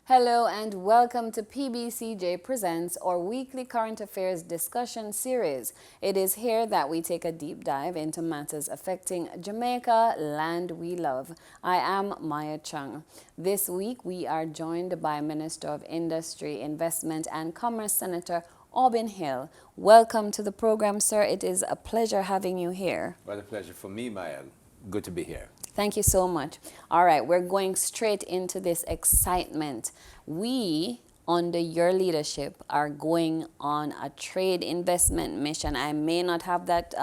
Hello and welcome to PBCJ Presents, our weekly current affairs discussion series. It is here that we take a deep dive into matters affecting Jamaica, land we love. I am Maya Chung. This week we are joined by Minister of Industry, Investment and Commerce Senator Aubyn Hill. Welcome to the program, sir. It is a pleasure having you here. What a pleasure for me, Maya. Good to be here. Thank you so much. All right, we're going straight into this excitement. We, under your leadership, are going on a trade investment mission. I may not have that.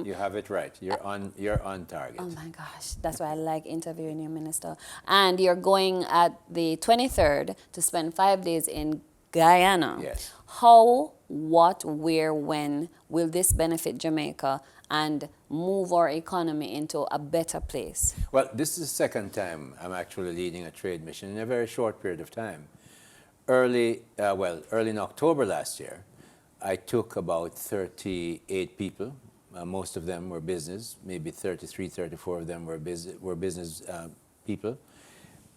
You have it right. You're on target. Oh my gosh, that's why I like interviewing you, Minister. And you're going at the 23rd to spend 5 days in Guyana. Yes. How, what, where, when will this benefit Jamaica and move our economy into a better place? Well, this is the second time I'm actually leading a trade mission in a very short period of time. Early in October last year, I took about 38 people. Most of them were business, maybe 33, 34 of them were business people.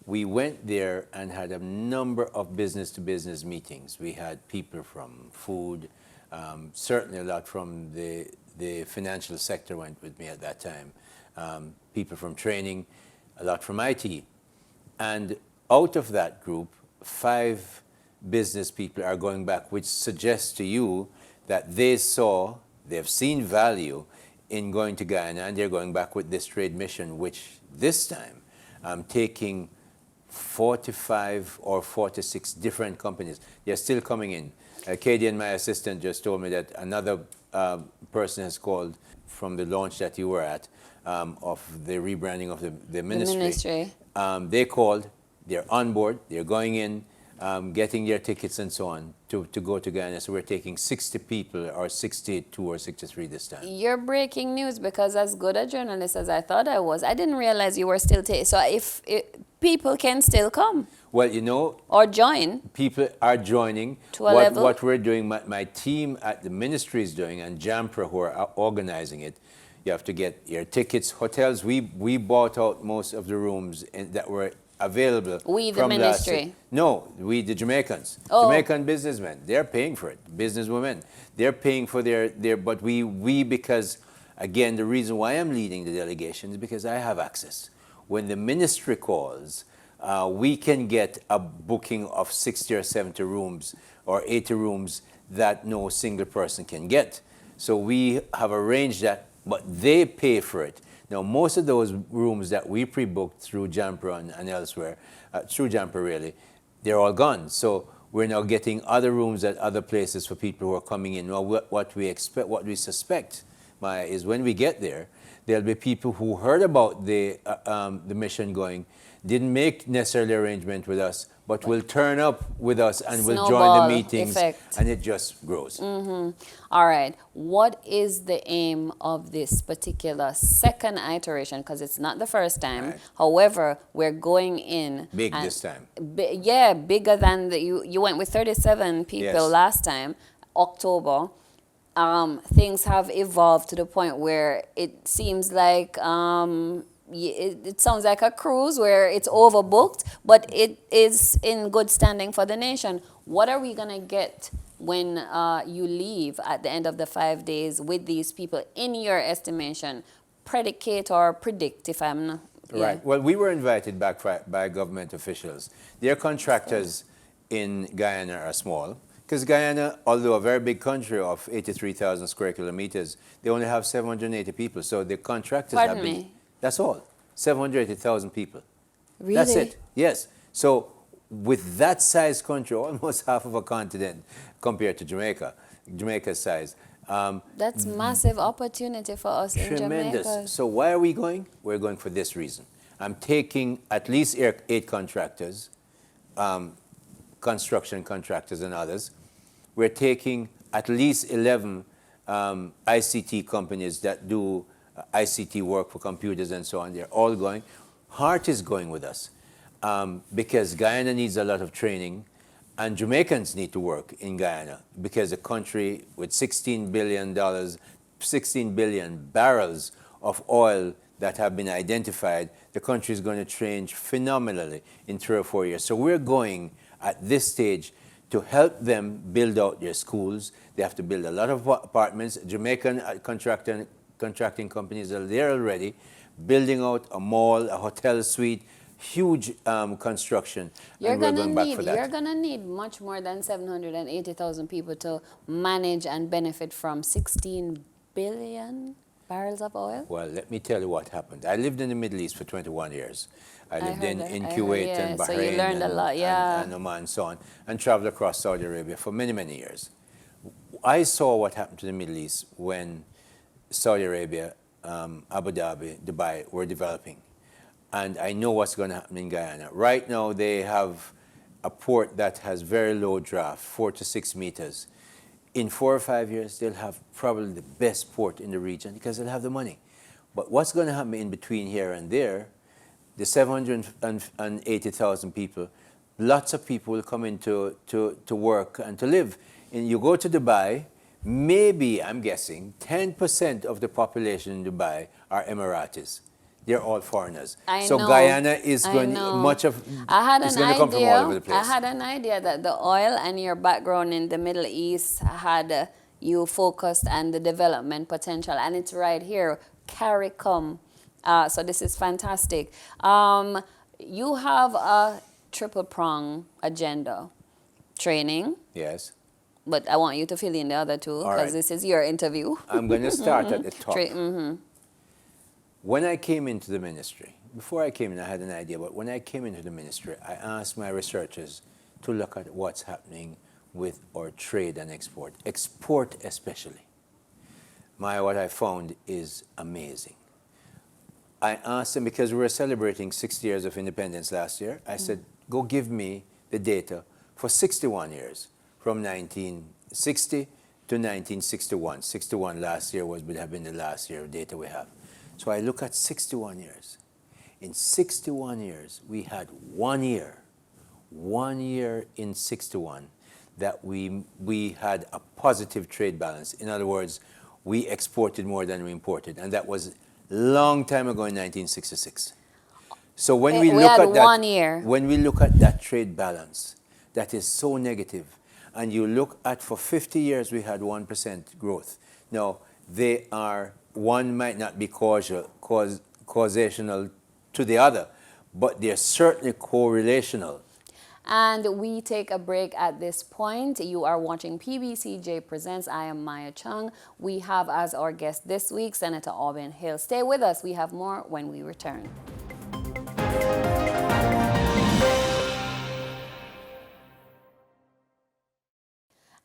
We went there and had a number of business-to-business meetings. We had people from food, certainly a lot from the financial sector went with me at that time, people from training, a lot from IT. And out of that group, 5 business people are going back, which suggests to you that they've seen value in going to Guyana, and they're going back with this trade mission, which this time I'm taking 45 or 46 different companies. They're still coming in. Katie and my assistant just told me that another person has called from the launch that you were at of the rebranding of the ministry. They called, they're on board, they're going in, getting their tickets and so on to go to Guyana. So we're taking 60 people, or 62 or 63 this time. You're breaking news, because as good a journalist as I thought I was, I didn't realize you were still so if people can still come. Well, you know, or join. People are joining. To a level. What we're doing, my team at the ministry is doing, and JAMPRA, who are organizing it, you have to get your tickets, hotels. We bought out most of the rooms that were available. We, the ministry? No, we, the Jamaicans. Oh. Jamaican businessmen, they're paying for it. Businesswomen, they're paying for their but we, because, again, the reason why I'm leading the delegation is because I have access. When the ministry calls, we can get a booking of 60 or 70 rooms or 80 rooms that no single person can get. So we have arranged that, but they pay for it. Now, most of those rooms that we pre-booked through JAMPRA and elsewhere, through JAMPRA really, they're all gone. So we're now getting other rooms at other places for people who are coming in. Now, what we suspect, Maya, is when we get there, there'll be people who heard about the mission going, didn't make necessarily arrangement with us, but will turn up with us and will join the meetings, effect. And it just grows. Mm-hmm. All right. What is the aim of this particular second iteration? Because it's not the first time. Right. However, we're going in. Big this time. Bigger than you went with 37 people Yes. last time, October. Things have evolved to the point where it seems like it sounds like a cruise where it's overbooked, but it is in good standing for the nation. What are we going to get when you leave at the end of the 5 days with these people, in your estimation? Predicate or predict, if I'm not. Yeah. Right. Well, we were invited back by government officials. Their contractors in Guyana are small, because Guyana, although a very big country of 83,000 square kilometers, they only have 780 people. So the contractors Pardon me? That's all. 780,000 people. Really? That's it. Yes. So with that size country, almost half of a continent compared to Jamaica's size. That's massive opportunity for us in Tremendous. Jamaica. So why are we going? We're going for this reason. I'm taking at least 8 contractors, construction contractors and others. We're taking at least 11 ICT companies that do ICT work for computers and so on. They're all going. Heart is going with us because Guyana needs a lot of training, and Jamaicans need to work in Guyana because a country with $16 billion barrels of oil that have been identified, the country is going to change phenomenally in 3 or 4 years. So we're going at this stage to help them build out their schools. They have to build a lot of apartments. Jamaican contracting companies are there already, building out a mall, a hotel suite, huge construction. You're and we're gonna going back need for that. you're gonna need much more than 780,000 people to manage and benefit from 16 billion barrels of oil. Well, let me tell you what happened. I lived in the Middle East for 21 years. I lived heard in, that. in I heard, Kuwait yeah. and So Bahrain you learned a lot, yeah. and Oman and so on, and traveled across Saudi Arabia for many, many years. I saw what happened to the Middle East when Saudi Arabia, Abu Dhabi, Dubai were developing. And I know what's going to happen in Guyana. Right now, they have a port that has very low draft, 4 to 6 meters. In 4 or 5 years, they'll have probably the best port in the region because they'll have the money. But what's going to happen in between here and there, the 780,000 people, lots of people will come in to work and to live. And you go to Dubai, maybe, I'm guessing, 10% of the population in Dubai are Emiratis. They're all foreigners. So Guyana is going much of it's going to come from all over the place. I had an idea that the oil and your background in the Middle East had you focused on the development potential, and it's right here, CARICOM. So this is fantastic. You have a triple prong agenda: training. Yes. But I want you to fill in the other two because this is your interview. I'm going to start at the top. When I came into the ministry, before I came in, I had an idea, but when I came into the ministry, I asked my researchers to look at what's happening with our trade and export especially. What I found is amazing. I asked them, because we were celebrating 60 years of independence last year, I said, go give me the data for 61 years, from 1960 to 1961. 61 last year would have been the last year of data we have. So I look at 61 years. In 61 years, we had 1 year in 61 that we had a positive trade balance. In other words, we exported more than we imported, and that was a long time ago in 1966. So when we look at that, 1 year. When we look at that trade balance, that is so negative, and you look at for 50 years we had 1% growth. Now one might not be causational to the other, but they're certainly correlational. And we take a break at this point. You are watching PBCJ Presents. I am Maya Chung. We have as our guest this week Senator Aubyn Hill. Stay with us. We have more when we return.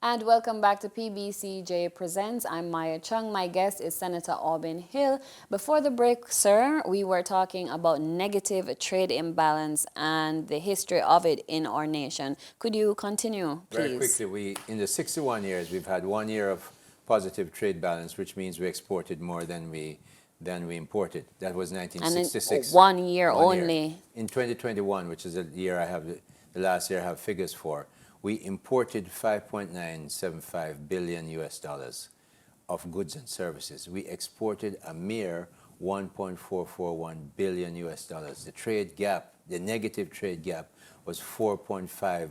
And welcome back to PBCJ Presents. I'm Maya Chung. My guest is Senator Aubyn Hill. Before the break, sir, we were talking about negative trade imbalance and the history of it in our nation. Could you continue, please? Very quickly, in the 61 years, we've had 1 year of positive trade balance, which means we exported more than we imported. That was 1966. And 1 year only. Year. In 2021, which is the year the last year I have figures for, we imported $5.975 billion of goods and services. We exported a mere $1.441 billion. The trade gap, the negative trade gap, was $4.5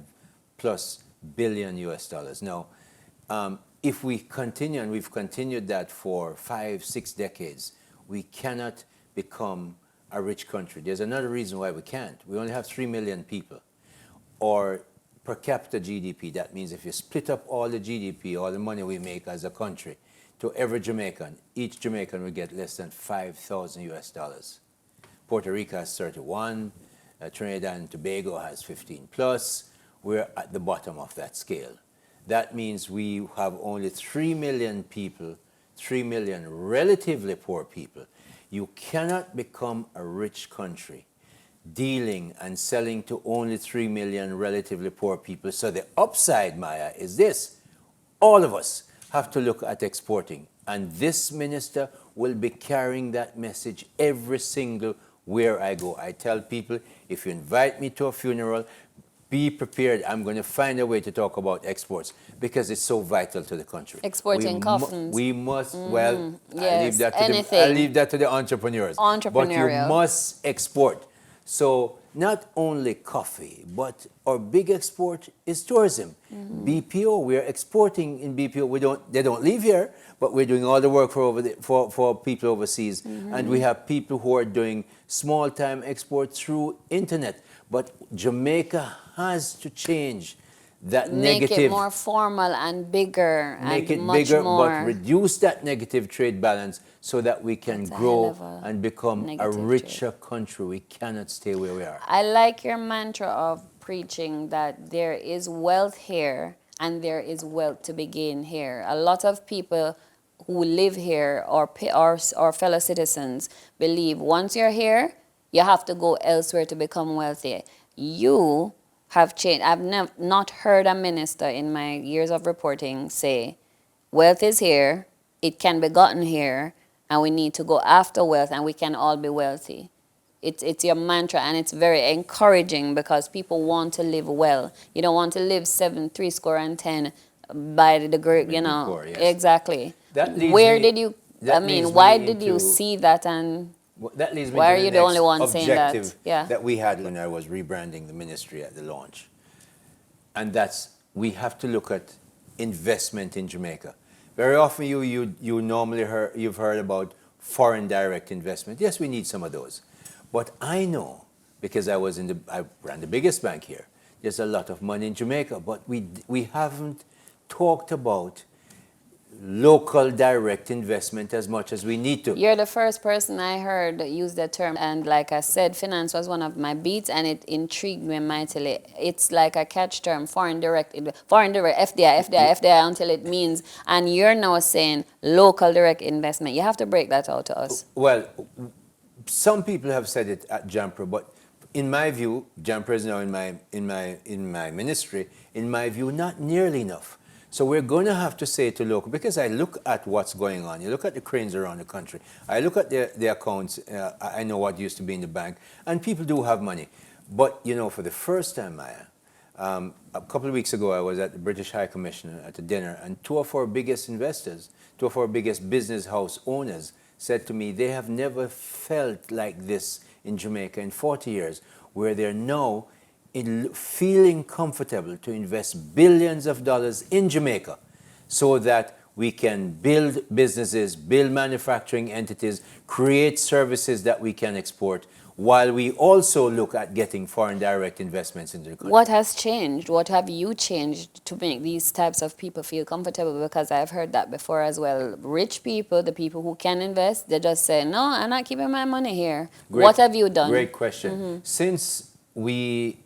plus billion. Now, if we continue, and we've continued that for 5-6 decades, we cannot become a rich country. There's another reason why we can't. We only have 3 million people. Or per capita GDP, that means if you split up all the GDP, all the money we make as a country, to every Jamaican, each Jamaican will get less than $5,000. Puerto Rico has 31, Trinidad and Tobago has 15 plus. We're at the bottom of that scale. That means we have only 3 million people, 3 million relatively poor people. You cannot become a rich country dealing and selling to only 3 million relatively poor people. So the upside, Maya, is this. All of us have to look at exporting. And this minister will be carrying that message every single where I go. I tell people, if you invite me to a funeral, be prepared. I'm going to find a way to talk about exports because it's so vital to the country. Exporting coffins. We must, well, yes, I leave that to the entrepreneurs. Entrepreneurial. But you must export. So not only coffee, but our big export is tourism. BPO, we are exporting in BPO. They don't live here, but we're doing all the work for people overseas. And we have people who are doing small-time export through internet. But Jamaica has to change that Make negative. it more formal and bigger Make and it much bigger, more. but reduce that negative trade balance so that we can That's a hell grow of a and become a negative richer country. We cannot stay where we are. I like your mantra of preaching that there is wealth here and there is wealth to be gained here. A lot of people who live here or fellow citizens believe once you're here, you have to go elsewhere to become wealthy. You have changed. I've not heard a minister in my years of reporting say, wealth is here, it can be gotten here, and we need to go after wealth and we can all be wealthy. It's your mantra, and it's very encouraging because people want to live well. You don't want to live 7 3 score and 10 by the great, Be poor, yes. exactly. That leads Where me- did you, that leads why me did you into- see that, and Well, that leads me why to are the you the only next one saying that? objective Yeah. that we had when I was rebranding the ministry at the launch. And that's, we have to look at investment in Jamaica. Very often you normally you've heard about foreign direct investment. Yes, we need some of those. But I know, because I ran the biggest bank here, there's a lot of money in Jamaica, but we haven't talked about local direct investment as much as we need to. You're the first person I heard use that term, and like I said, finance was one of my beats, and it intrigued me mightily. It's like a catch term, foreign direct, FDI, until it means, and you're now saying local direct investment. You have to break that out to us. Well, some people have said it at JAMPRA, but in my view, JAMPRA is now in my ministry. In my view, not nearly enough. So we're going to have to say to local, because I look at what's going on. You look at the cranes around the country. I look at the accounts. I know what used to be in the bank, and people do have money. But you know, for the first time, Maya, a couple of weeks ago, I was at the British High Commissioner at a dinner, and two of our biggest investors, two of our biggest business house owners, said to me they have never felt like this in Jamaica in 40 years, where they're now feeling comfortable to invest billions of dollars in Jamaica so that we can build businesses, build manufacturing entities, create services that we can export, while we also look at getting foreign direct investments into the country. What has changed? What have you changed to make these types of people feel comfortable? Because I've heard that before as well. Rich people, the people who can invest, they just say, no, I'm not keeping my money here. What have you done? Great question. Since the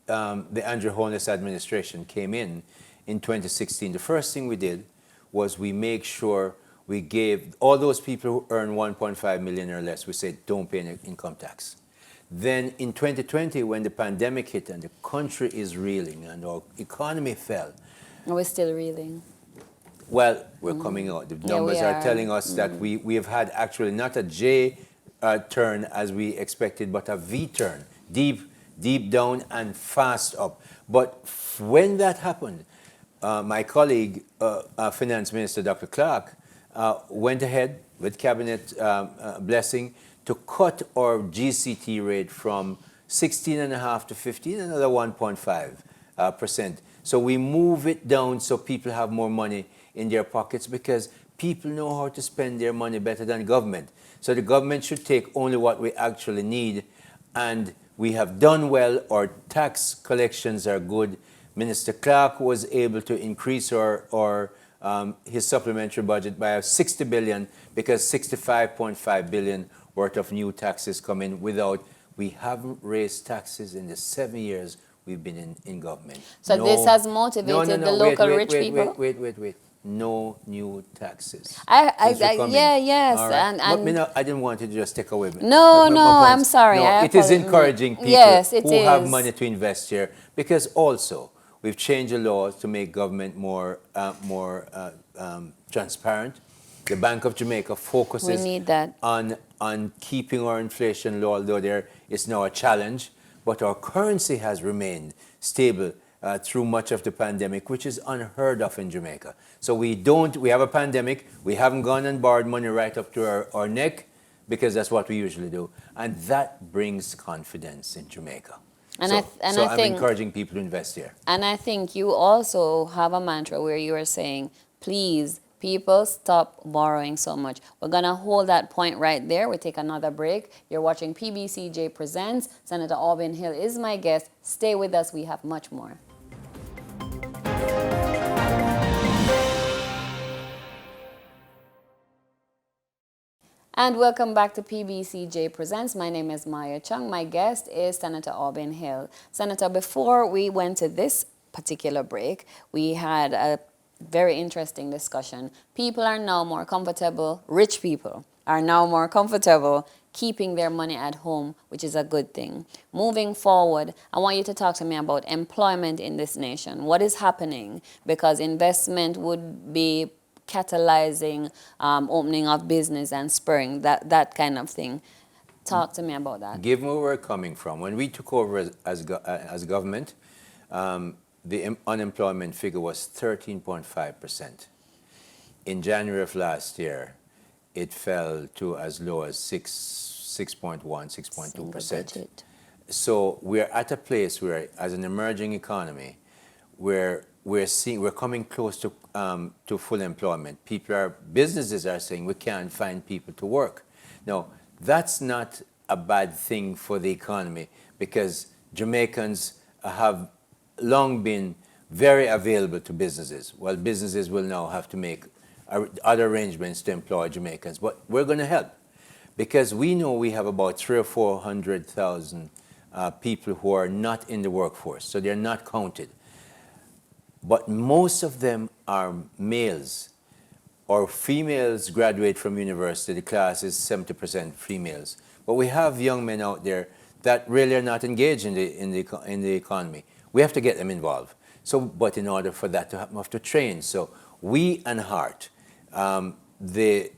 Andrew Holness administration came in 2016, the first thing we did was we make sure we gave all those people who earn 1.5 million or less, we said, don't pay any income tax. Then in 2020, when the pandemic hit and the country is reeling and our economy fell. We're still reeling. Well, we're coming out. The numbers are telling us that we have had actually not a J turn as we expected, but a V turn, deep down and fast up. But when that happened, my colleague, Finance Minister Dr. Clark, went ahead with cabinet blessing to cut our GCT rate from 16.5 to 15, another 1.5%. So we move it down so people have more money in their pockets, because people know how to spend their money better than government. So the government should take only what we actually need, and we have done well. Our tax collections are good. Minister Clark was able to increase his supplementary budget by 60 billion, because 65.5 billion worth of new taxes come in we haven't raised taxes in the 7 years we've been in government. So this has motivated the local rich people? Wait. No new taxes. Yes. All right. But I didn't want to just take away. No, I'm sorry. No, it is encouraging people who have money to invest here, because also we've changed the laws to make government more transparent. The Bank of Jamaica focuses on keeping our inflation low, although there is now a challenge. But our currency has remained stable through much of the pandemic, which is unheard of in Jamaica. So we have a pandemic, we haven't gone and borrowed money right up to our neck, because that's what we usually do. And that brings confidence in Jamaica. And So, I I'm think encouraging people to invest here. And I think you also have a mantra where you are saying, please, people, stop borrowing so much. We're going to hold that point right there. We take another break. You're watching PBCJ Presents. Senator Aubyn Hill is my guest. Stay with us. We have much more. And welcome back to PBCJ Presents. My name is Maya Chung. My guest is Senator Aubyn Hill. Senator, before we went to this particular break, we had a very interesting discussion. People are now more comfortable, rich people are now more comfortable keeping their money at home, which is a good thing. Moving forward, I want you to talk to me about employment in this nation. What is happening? Because investment would be catalyzing opening of business and spurring that kind of thing. Talk to me about that. Given where we're coming from, when we took over as government, the unemployment figure was 13.5%. In January of last year, it fell to as low as 6.1, 6.2%. So we're at a place where, as an emerging economy, where we're coming close to full employment. Businesses are saying we can't find people to work. Now, that's not a bad thing for the economy, because Jamaicans have long been very available to businesses. Well, businesses will now have to make other arrangements to employ Jamaicans, but we're going to help, because we know we have about 300,000 or 400,000 people who are not in the workforce, so they're not counted. But most of them are males, or females graduate from university. The class is 70% females. But we have young men out there that really are not engaged in the economy. We have to get them involved. So, but in order for that to happen, we have to train. So we and HEART, the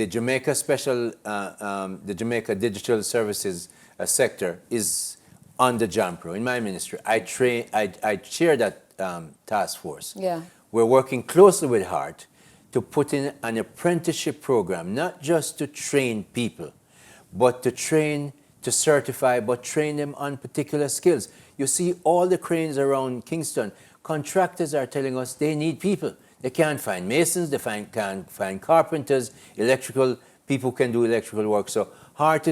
Jamaica the Jamaica Digital Services sector is under JAMPRO in my ministry. I chair that task force. Yeah. We're working closely with HEART to put in an apprenticeship program, not just to train people, but to certify, but train them on particular skills. You see all the cranes around Kingston, contractors are telling us they need people. They can't find masons, they can't find carpenters, electrical people can do electrical work. So HEART,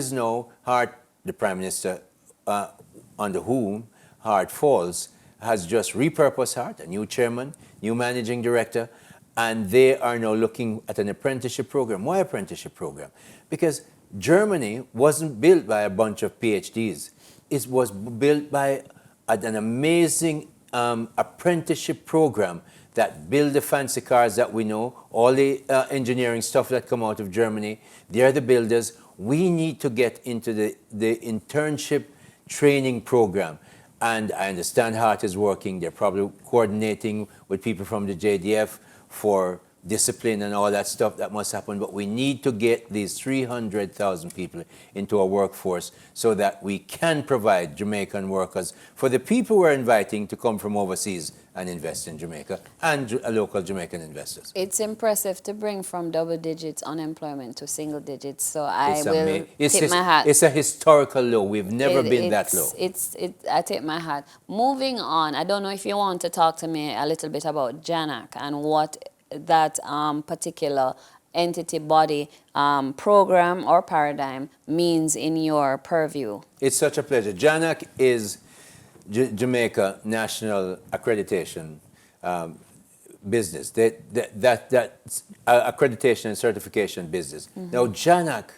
the Prime Minister, under whom HEART falls, has just repurposed HEART, a new chairman, new managing director, and they are now looking at an apprenticeship program. Why apprenticeship program? Because Germany wasn't built by a bunch of PhDs. It was built by an amazing apprenticeship program that build the fancy cars that we know, all the engineering stuff that come out of Germany. They're the builders. We need to get into the internship training program. And I understand HEART is working. They're probably coordinating with people from the JDF for discipline and all that stuff that must happen. But we need to get these 300,000 people into our workforce so that we can provide Jamaican workers for the people we're inviting to come from overseas and invest in Jamaica, and local Jamaican investors. It's impressive to bring from double digits unemployment to single digits. So I will tip my hat. It's a historical low. We've never been that low. I tip my hat. Moving on, I don't know if you want to talk to me a little bit about JANAK and what that particular entity, body, program or paradigm means in your purview. It's such a pleasure. JANAK is Jamaica National Accreditation business, that accreditation and certification business. Mm-hmm. Now, JANAK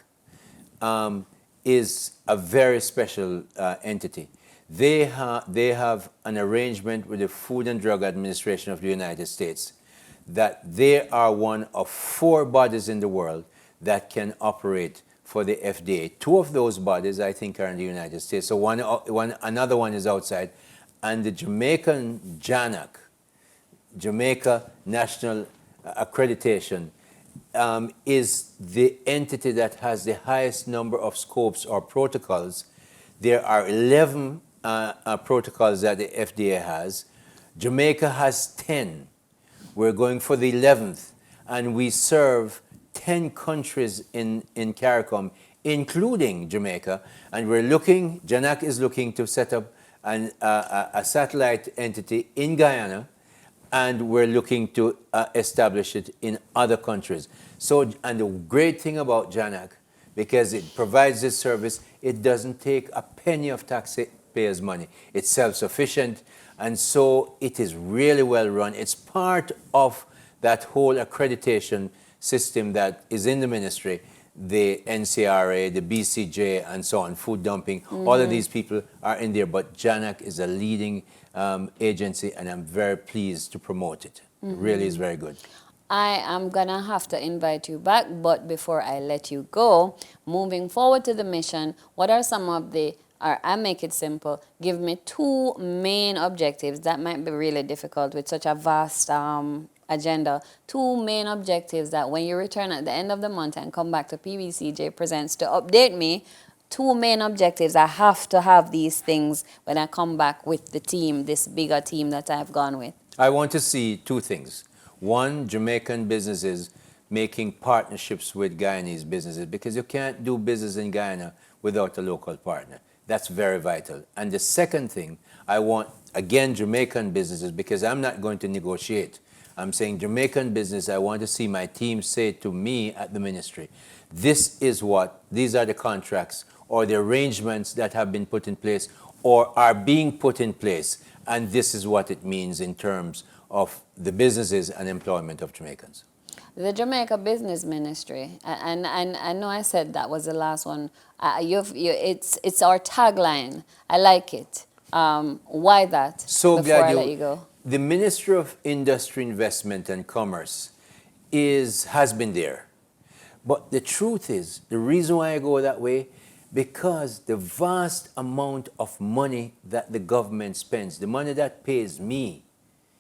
is a very special entity. They have an arrangement with the Food and Drug Administration of the United States that they are one of 4 bodies in the world that can operate for the FDA. 2 of those bodies, I think, are in the United States. So another one is outside. And the Jamaican JANAK, Jamaica National Accreditation, is the entity that has the highest number of scopes or protocols. There are 11 protocols that the FDA has. Jamaica has 10. We're going for the 11th. And we serve 10 countries in CARICOM including Jamaica, and JANAK is looking to set up a satellite entity in Guyana, and we're looking to establish it in other countries. So, and the great thing about JANAK, because it provides this service, it doesn't take a penny of taxpayers' money. It's self-sufficient, and so it is really well run. It's part of that whole accreditation system that is in the ministry, the NCRA, the BCJ, and so on, food dumping. All of these people are in there, but JANAK is a leading agency, and I'm very pleased to promote it. It really is very good. I am gonna have to invite you back, but before I let you go, moving forward to the mission, what are some of the, or I make it simple, give me 2 main objectives. That might be really difficult with such a vast agenda. 2 main objectives that when you return at the end of the month and come back to PBCJ Presents to update me, 2 main objectives. I have to have these things when I come back with the team, this bigger team that I've gone with. I want to see 2 things. One, Jamaican businesses making partnerships with Guyanese businesses, because you can't do business in Guyana without a local partner. That's very vital. And the second thing, I want, again, Jamaican businesses, because I'm not going to negotiate. I'm saying Jamaican business, I want to see my team say to me at the ministry, these are the contracts or the arrangements that have been put in place or are being put in place, and this is what it means in terms of the businesses and employment of Jamaicans. The Jamaica Business Ministry, and I know I said that was the last one. It's our tagline. I like it. Why that? So before glad I let you go. The Ministry of Industry, Investment and Commerce has been there. But the truth is, the reason why I go that way, because the vast amount of money that the government spends, the money that pays me,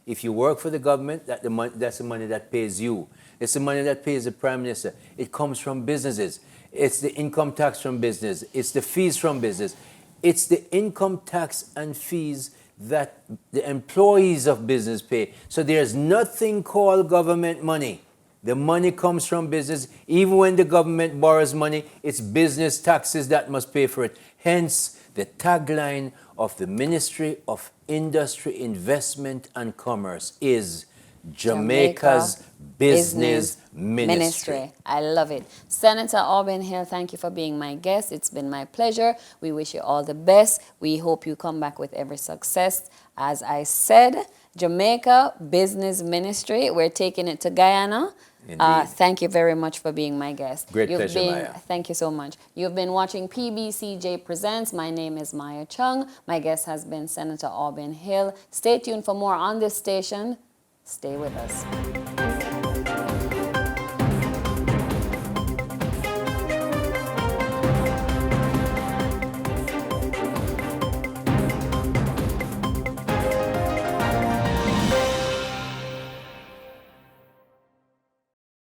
if you work for the government, that's the money that pays you. It's the money that pays the Prime Minister. It comes from businesses. It's the income tax from business. It's the fees from business. It's the income tax and fees that the employees of business pay. So there's nothing called government money. The money comes from business. Even when the government borrows money, it's business taxes that must pay for it. Hence, the tagline of the Ministry of Industry, Investment and Commerce is Jamaica's Business Ministry. I love it. Senator Aubyn Hill, thank you for being my guest. It's been my pleasure. We wish you all the best. We hope you come back with every success. As I said, Jamaica Business Ministry, we're taking it to Guyana. Thank you very much for being my guest. Great pleasure, Maya. Thank you so much. You've been watching PBCJ Presents. My name is Maya Chung. My guest has been Senator Aubyn Hill. Stay tuned for more on this station. Stay with us.